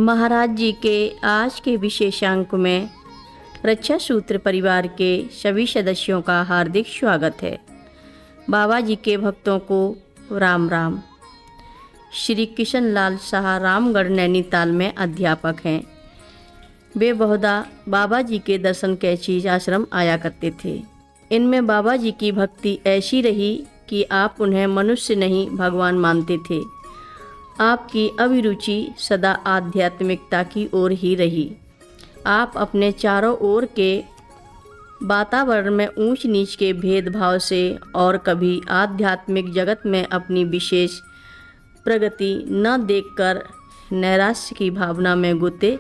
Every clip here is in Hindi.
महाराज जी के आज के विशेषांक में रक्षा सूत्र परिवार के सभी सदस्यों का हार्दिक स्वागत है। बाबा जी के भक्तों को राम राम। श्री किशन लाल शाह रामगढ़ नैनीताल में अध्यापक हैं। वे बहुधा बाबा जी के दर्शन कैचीज आश्रम आया करते थे। इनमें बाबा जी की भक्ति ऐसी रही कि आप उन्हें मनुष्य नहीं भगवान मानते थे। आपकी अभिरुचि सदा आध्यात्मिकता की ओर ही रही। आप अपने चारों ओर के वातावरण में ऊंच नीच के भेदभाव से और कभी आध्यात्मिक जगत में अपनी विशेष प्रगति न देखकर नैराश्य की भावना में गोते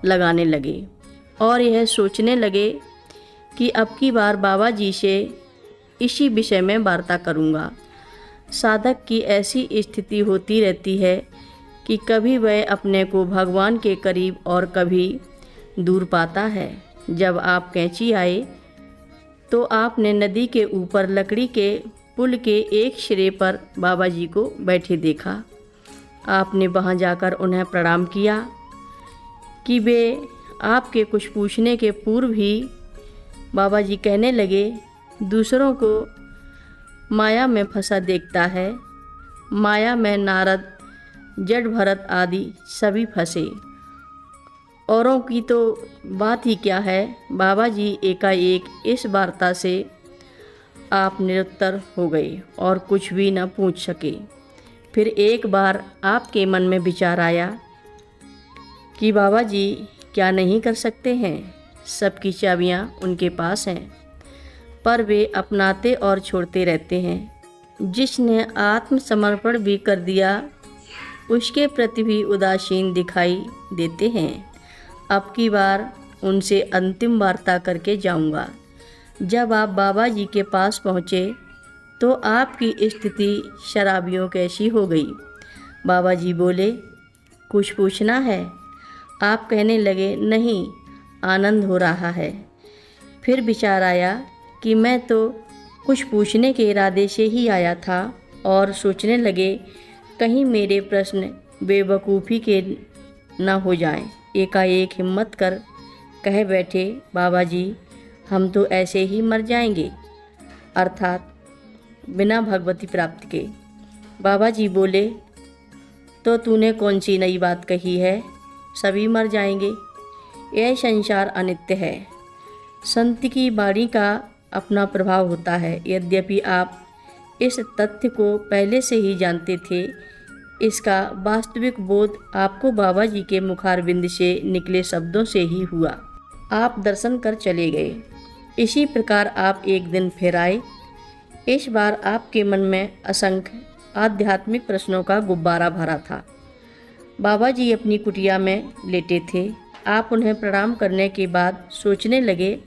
लगाने लगे और यह सोचने लगे कि अब की बार बाबा जी से इसी विषय में वार्ता करूँगा। साधक की ऐसी स्थिति होती रहती है कि कभी वह अपने को भगवान के करीब और कभी दूर पाता है। जब आप कैंची आए तो आपने नदी के ऊपर लकड़ी के पुल के एक सिरे पर बाबा जी को बैठे देखा। आपने वहां जाकर उन्हें प्रणाम किया कि वे आपके कुछ पूछने के पूर्व ही बाबा जी कहने लगे, दूसरों को माया में फंसा देखता है। माया में नारद, जड़ भरत आदि सभी फंसे। औरों की तो बात ही क्या है। बाबा जी एकाएक इस वार्ता से आप निरुत्तर हो गए और कुछ भी न पूछ सके। फिर एक बार आपके मन में विचार आया कि बाबा जी क्या नहीं कर सकते हैं। सबकी चाबियां उनके पास हैं, पर वे अपनाते और छोड़ते रहते हैं। जिसने आत्मसमर्पण भी कर दिया उसके प्रति भी उदासीन दिखाई देते हैं। अब की बार उनसे अंतिम वार्ता करके जाऊंगा। जब आप बाबा जी के पास पहुँचे तो आपकी स्थिति शराबियों कैसी हो गई। बाबा जी बोले, कुछ पूछना है? आप कहने लगे, नहीं, आनंद हो रहा है। फिर विचार आया कि मैं तो कुछ पूछने के इरादे से ही आया था और सोचने लगे कहीं मेरे प्रश्न बेवकूफ़ी के न हो जाएं। एकाएक हिम्मत कर कह बैठे, बाबा जी हम तो ऐसे ही मर जाएंगे, अर्थात बिना भगवती प्राप्ति के। बाबा जी बोले, तो तूने कौन सी नई बात कही है? सभी मर जाएंगे। यह संसार अनित्य है। संत की वाणी का अपना प्रभाव होता है। यद्यपि आप इस तथ्य को पहले से ही जानते थे, इसका वास्तविक बोध आपको बाबा जी के मुखारविंद से निकले शब्दों से ही हुआ। आप दर्शन कर चले गए। इसी प्रकार आप एक दिन फिर आए। इस बार आपके मन में असंख्य आध्यात्मिक प्रश्नों का गुब्बारा भरा था। बाबा जी अपनी कुटिया में लेटे थे। आप उन्हें प्रणाम करने के बाद सोचने लगे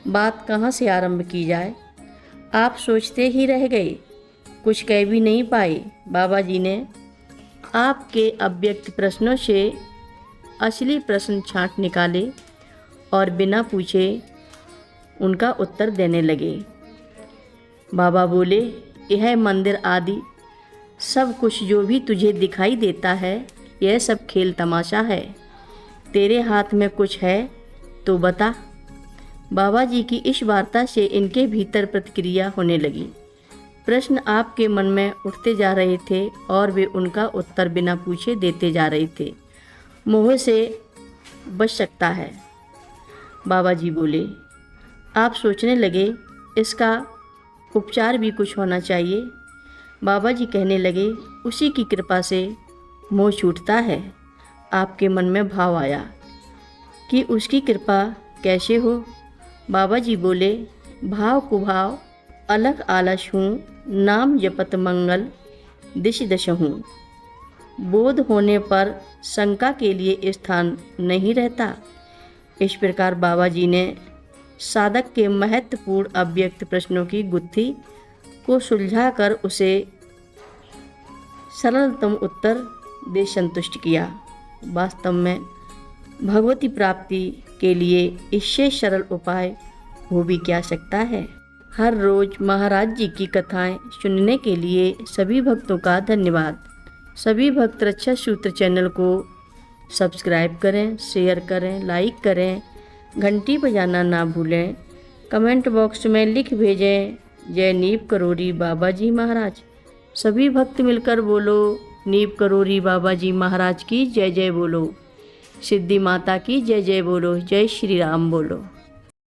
बात कहाँ से आरंभ की जाए। आप सोचते ही रह गए, कुछ कह भी नहीं पाए। बाबा जी ने आपके अव्यक्त प्रश्नों से असली प्रश्न छांट निकाले और बिना पूछे उनका उत्तर देने लगे। बाबा बोले, यह मंदिर आदि सब कुछ जो भी तुझे दिखाई देता है, यह सब खेल तमाशा है। तेरे हाथ में कुछ है तो बता। बाबा जी की इस वार्ता से इनके भीतर प्रतिक्रिया होने लगी। प्रश्न आपके मन में उठते जा रहे थे और वे उनका उत्तर बिना पूछे देते जा रहे थे। मोह से बच सकता है। बाबा जी बोले, आप सोचने लगे इसका उपचार भी कुछ होना चाहिए। बाबा जी कहने लगे, उसी की कृपा से मोह छूटता है। आपके मन में भाव आया कि उसकी कृपा कैसे हो। बाबा जी बोले, भाव कुभाव अलख आलस हूँ, नाम जपत मंगल दिश दश हूँ। बोध होने पर शंका के लिए स्थान नहीं रहता। इस प्रकार बाबा जी ने साधक के महत्वपूर्ण अव्यक्त प्रश्नों की गुत्थी को सुलझाकर उसे सरलतम उत्तर दे संतुष्ट किया। वास्तव में भगवती प्राप्ति के लिए इससे सरल उपाय हो भी क्या सकता है। हर रोज महाराज जी की कथाएं सुनने के लिए सभी भक्तों का धन्यवाद। सभी भक्त रक्षा सूत्र चैनल को सब्सक्राइब करें, शेयर करें, लाइक करें, घंटी बजाना ना भूलें। कमेंट बॉक्स में लिख भेजें जय नीव करोरी बाबा जी महाराज। सभी भक्त मिलकर बोलो नीव करोरी बाबा जी महाराज की जय जय बोलो। सिद्धि माता की जय जय बोलो। जय श्री राम बोलो।